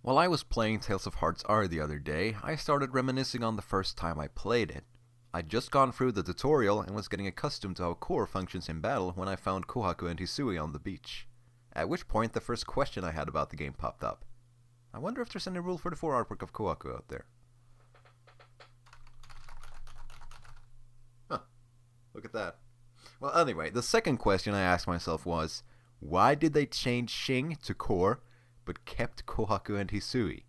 While I was playing Tales of Hearts R the other day, I started reminiscing on the first time I played it. I'd just gone through the tutorial and was getting accustomed to how core functions in battle when I found Kohaku and Hisui on the beach. At which point the first question I had about the game popped up. I wonder if there's any rule for the 4 artwork of Kohaku out there. Huh, look at that. Well, anyway, the second question I asked myself was, why did they change Shing to core, but kept Kohaku and Hisui?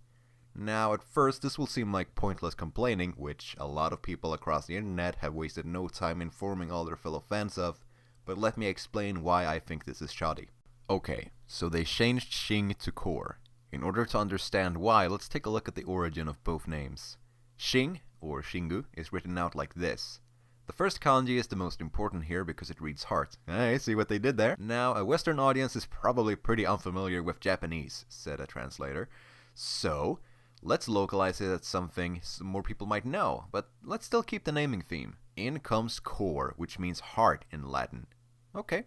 Now, at first, this will seem like pointless complaining, which a lot of people across the internet have wasted no time informing all their fellow fans of, but let me explain why I think this is shoddy. Okay, so they changed Shing to core. In order to understand why, let's take a look at the origin of both names. Shing, or Shingu, is written out like this. The first kanji is the most important here because it reads heart. Hey, see what they did there? Now, a Western audience is probably pretty unfamiliar with Japanese, said a translator. So, let's localize it as something more people might know, but let's still keep the naming theme. In comes core, which means heart in Latin. Okay,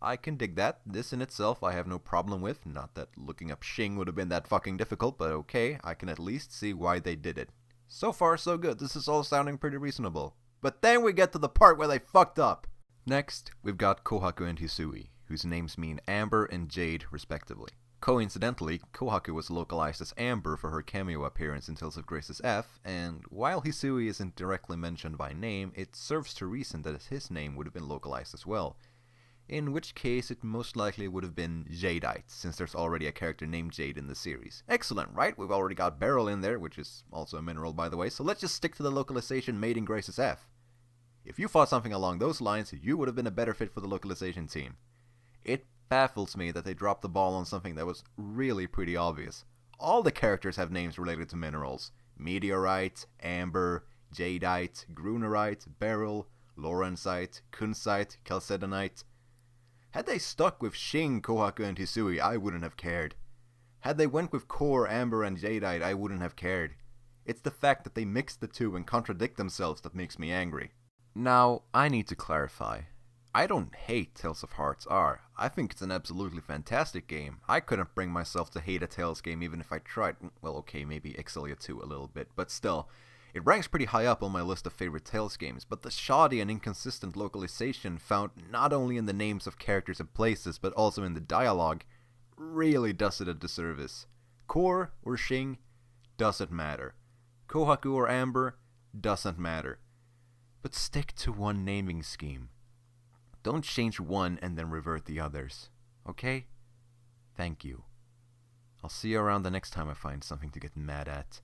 I can dig that. This in itself I have no problem with. Not that looking up Shing would have been that fucking difficult, but okay, I can at least see why they did it. So far, so good. This is all sounding pretty reasonable. But then we get to the part where they fucked up. Next, we've got Kohaku and Hisui, whose names mean Amber and Jade, respectively. Coincidentally, Kohaku was localized as Amber for her cameo appearance in Tales of Grace's F, and while Hisui isn't directly mentioned by name, it serves to reason that his name would have been localized as well. In which case, it most likely would have been Jadeite, since there's already a character named Jade in the series. Excellent, right? We've already got Beryl in there, which is also a mineral, by the way, so let's just stick to the localization made in Grace's F. If you thought something along those lines, you would have been a better fit for the localization team. It baffles me that they dropped the ball on something that was really pretty obvious. All the characters have names related to minerals. Meteorite, Amber, Jadeite, Grunerite, Beryl, Lawrencite, Kunzite, Chalcedonite. Had they stuck with Shing, Kohaku, and Hisui, I wouldn't have cared. Had they went with Core, Amber, and Jadeite, I wouldn't have cared. It's the fact that they mixed the two and contradict themselves that makes me angry. Now, I need to clarify. I don't hate Tales of Hearts R. I think it's an absolutely fantastic game. I couldn't bring myself to hate a Tales game even if I tried. Well, okay, maybe Excelia 2 a little bit, but still. It ranks pretty high up on my list of favorite Tales games, but the shoddy and inconsistent localization found not only in the names of characters and places, but also in the dialogue, really does it a disservice. Core or Shing doesn't matter. Kohaku or Amber doesn't matter. But stick to one naming scheme. Don't change one and then revert the others. Okay? Thank you. I'll see you around the next time I find something to get mad at.